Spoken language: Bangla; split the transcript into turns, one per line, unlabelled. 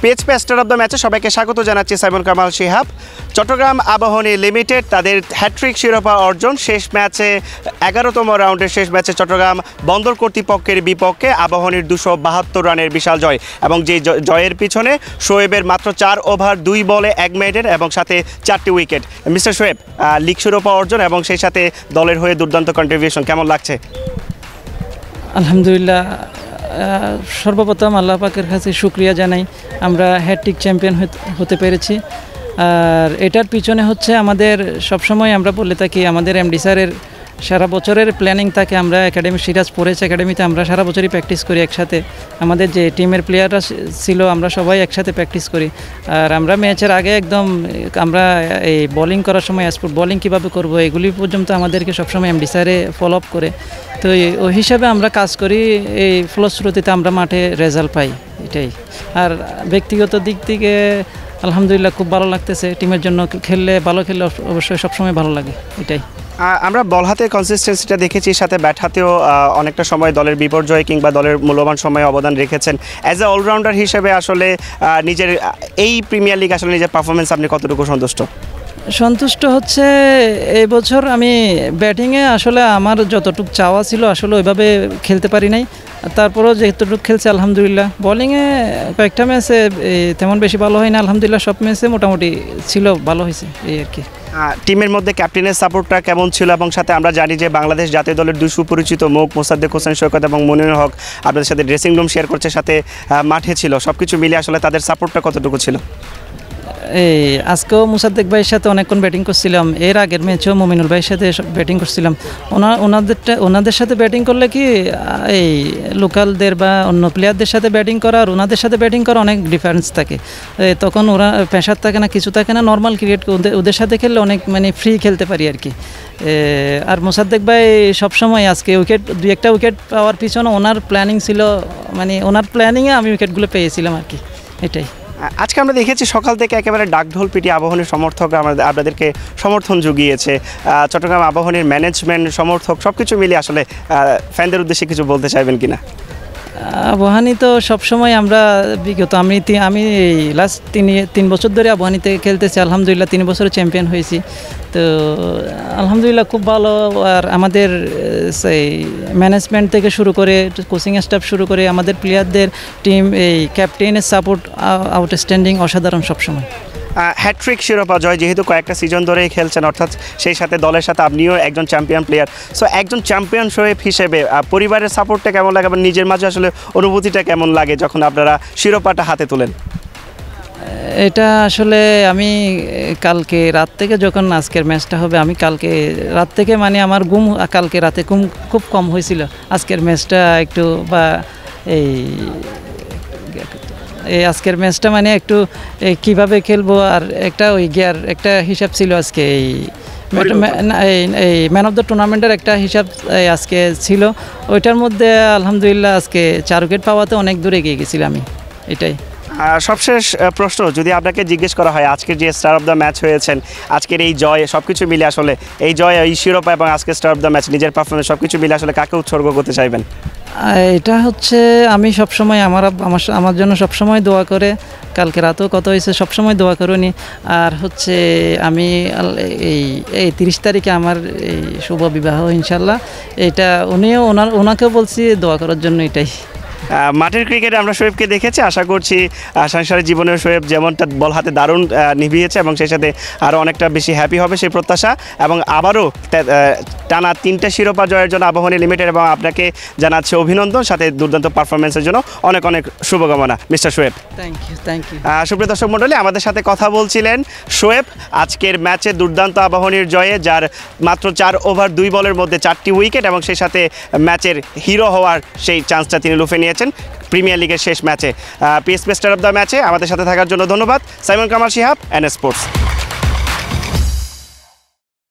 পিএইচপি স্টার অফ দ্য ম্যাচে সবাইকে স্বাগত জানাচ্ছি। সাইমন কামাল শিহাব। চট্টগ্রাম আবাহনী লিমিটেড তাদের হ্যাট্রিক শিরোপা অর্জন। শেষ ম্যাচে 11তম রাউন্ডের শেষ ম্যাচে চট্টগ্রাম বন্দর কর্তৃপক্ষের বিপক্ষে আবাহনীর 272 রানের বিশাল জয়, এবং যে জয়ের পিছনে শোয়েবের মাত্র 4 ওভার 2 বলে 1 মেডেন এবং সাথে 4টি উইকেট। মিস্টার শোয়েব, লিগ শিরোপা অর্জন এবং সেই সাথে দলের হয়ে দুর্দান্ত কন্ট্রিবিউশন, কেমন লাগছে?
আলহামদুলিল্লাহ, সর্বপ্রথম আল্লাহ পাকের কাছে শুকরিয়া জানাই, আমরা হ্যাট্রিক চ্যাম্পিয়ন হতে পেরেছি। আর এটার পিছনে হচ্ছে আমাদের সবসময় আমরা বলে থাকি, আমাদের এমডি স্যারের সারা বছরের প্ল্যানিং থাকে। আমরা একাডেমি সিরাজ পড়েছি, একাডেমিতে আমরা সারা বছরই প্র্যাকটিস করি একসাথে। আমাদের যে টিমের প্লেয়াররা ছিল আমরা সবাই একসাথে প্র্যাকটিস করি। আর আমরা ম্যাচের আগে একদম আমরা এই বোলিং করার সময় বোলিং কীভাবে করবো এগুলি পর্যন্ত আমাদেরকে সবসময় এমডি স্যারে ফলো আপ করে। তো ওই হিসাবে আমরা কাজ করি, এই ফলশ্রুতিতে আমরা মাঠে রেজাল্ট পাই, এটাই। আর ব্যক্তিগত দিক থেকে আলহামদুলিল্লাহ খুব ভালো লাগতেছে। টিমের জন্য ভালো খেললে অবশ্যই সবসময় ভালো লাগে, এটাই।
আমরা বল হাতে কনসিস্টেন্সিটা দেখেছি, সাথে ব্যাট হাতেও অনেকটা সময় দলের বিপর্যয় কিংবা দলের মূল্যবান সময়ে অবদান রেখেছেন। অ্যাজ এ অলরাউন্ডার হিসেবে আসলে নিজের এই প্রিমিয়ার লিগ আসলে নিজের পারফরমেন্স আপনি কতটুকু সন্তুষ্ট
হচ্ছে এই বছর আমি ব্যাটিংয়ে আসলে আমার যতটুকু চাওয়া ছিল আসলে ওইভাবে খেলতে পারি নাই। তারপরেও যেহেতুটুকু খেলছে আলহামদুলিল্লাহ। বোলিংয়ে কয়েকটা ম্যাচে তেমন বেশি ভালো হয় না, আলহামদুলিল্লাহ সব ম্যাচে মোটামুটি ছিল, ভালো হয়েছে এই আর কি।
টিমের মধ্যে ক্যাপ্টেনের সাপোর্টটা কেমন ছিল? এবং সাথে আমরা জানি যে বাংলাদেশ জাতীয় দলের 2 সুপরিচিত মুখ মোসাদ্দেক হোসেন সৈকত এবং মনিরুল হক আপনাদের সাথে ড্রেসিং রুম শেয়ার করছে, সাথে মাঠে ছিল। সব কিছু মিলিয়ে আসলে তাদের সাপোর্টটা কতটুকু ছিল?
এই আজকেও মুসাদ্দেক ভাইয়ের সাথে অনেকক্ষণ ব্যাটিং করছিলাম, এর আগের ম্যাচেও মমিনুল ভাইয়ের সাথে ব্যাটিং করছিলাম। ওনাদের সাথে ব্যাটিং করলে কি এই লোকালদের বা অন্য প্লেয়ারদের সাথে ব্যাটিং করা আর ওনাদের সাথে ব্যাটিং করা অনেক ডিফারেন্স থাকে। তখন ওরা প্রেশার থাকে না, কিছু থাকে না, নর্মাল ক্রিকেট ওদের সাথে খেললে অনেক ফ্রি খেলতে পারি আর কি। আর মুসাদ্দেক ভাই সবসময় আজকে একটা উইকেট পাওয়ার পিছনে ওনার প্ল্যানিং ছিল, ওনার প্ল্যানিংয়ে আমি উইকেটগুলো পেয়েছিলাম আর কি, এটাই।
আজকে আমরা দেখেছি সকাল থেকে একেবারে ডাকঢোল পিটিয়ে আবাহনীর সমর্থকরা আপনাদেরকে সমর্থন জুগিয়েছে। চট্টগ্রাম আবাহনীর ম্যানেজমেন্ট, সমর্থক সব কিছু মিলিয়ে আসলে ফ্যানদের উদ্দেশ্যে কিছু বলতে চাইবেন কিনা?
আবাহনী তো সবসময় আমরা বিগত আমি এই লাস্ট 3 বছর ধরে আবাহনীতে খেলতেছি, আলহামদুলিল্লাহ 3 বছরে চ্যাম্পিয়ন হয়েছি। তো আলহামদুলিল্লাহ খুব ভালো। আর আমাদের সেই ম্যানেজমেন্ট থেকে শুরু করে কোচিং স্টাফ শুরু করে আমাদের প্লেয়ারদের টিম, এই ক্যাপ্টেনের সাপোর্ট আউটস্ট্যান্ডিং, অসাধারণ সবসময়।
হ্যাট্রিক শিরোপা জয়, যেহেতু কয়েকটা সিজন ধরেই খেলছেন, অর্থাৎ সেই সাথে দলের সাথে আপনিও একজন চ্যাম্পিয়ন প্লেয়ার। সো একজন চ্যাম্পিয়ন শোয়েব হিসেবে পরিবারের সাপোর্টটা কেমন লাগে, আবার নিজের মাঝে আসলে অনুভূতিটা কেমন লাগে যখন আপনারা শিরোপাটা হাতে তোলেন?
এটা আসলে আমি কালকে রাত থেকে, যখন আজকের ম্যাচটা হবে, আমি কালকে রাত থেকে আমার ঘুম কালকে রাতে খুব কম হয়েছিল। আজকের ম্যাচটা একটু আজকের ম্যাচটা একটু কিভাবে খেলবো আর একটা একটা হিসাব ছিল আজকে। এই ম্যান অফ দ্য টুর্নামেন্টের একটা হিসাব আজকে ছিল, ওইটার মধ্যে আলহামদুলিল্লাহ আজকে 4 উইকেট পাওয়াতে অনেক দূরে এগিয়ে গেছিলাম আমি, এটাই।
সবশেষ প্রশ্ন, যদি আপনাকে জিজ্ঞেস করা হয় আজকের যে স্টার অফ দ্য ম্যাচ হয়েছেন, আজকের এই জয় সব কিছু মিলে আসলে এই জয়, এই শিরোপা এবং আজকের স্টার অফ দ্য ম্যাচ, নিজের পারফরমেন্স সব কিছু মিলে আসলে কাকে উৎসর্গ করতে চাইবেন?
এটা হচ্ছে আমি সবসময় আমার জন্য সবসময় দোয়া করে, কালকে রাতেও কত হয়েছে, সবসময় দোয়া করুনি। আর হচ্ছে আমি এই 30 তারিখে আমার এই শুভ বিবাহ ইনশাল্লাহ, এটা ওনাকেও বলছি দোয়া করার জন্য, এটাই।
মাঠের ক্রিকেটে আমরা শোয়েবকে দেখেছি, আশা করছি সাংসারিক জীবনের শোয়েব যেমনটা বল হাতে দারুণ নিভিয়েছে এবং সেই সাথে আরও অনেকটা বেশি হ্যাপি হবে সেই প্রত্যাশা, এবং আবারও টানা 3টা শিরোপা জয়ের জন্য আবাহনী লিমিটেড এবং আপনাকে জানাচ্ছে অভিনন্দন, সাথে দুর্দান্ত পারফরমেন্সের জন্য অনেক অনেক শুভকামনা মিস্টার শোয়েব।
Thank you.
সুপ্রিয় দর্শক মণ্ডলী, আমাদের সাথে কথা বলছিলেন শোয়েব। আজকের ম্যাচে দুর্দান্ত আবাহনীর জয়ে, যার মাত্র 4 ওভার 2 বলের মধ্যে 4টি উইকেট এবং সেই সাথে ম্যাচের হিরো হওয়ার সেই চান্সটা তিনি লুফে নিয়েছেন প্রিমিয়ার লিগের শেষ ম্যাচে। পিএইচপি স্টার অফ দ্য ম্যাচে আমাদের সাথে থাকার জন্য ধন্যবাদ। Simon Kamal Shihab, NS sports.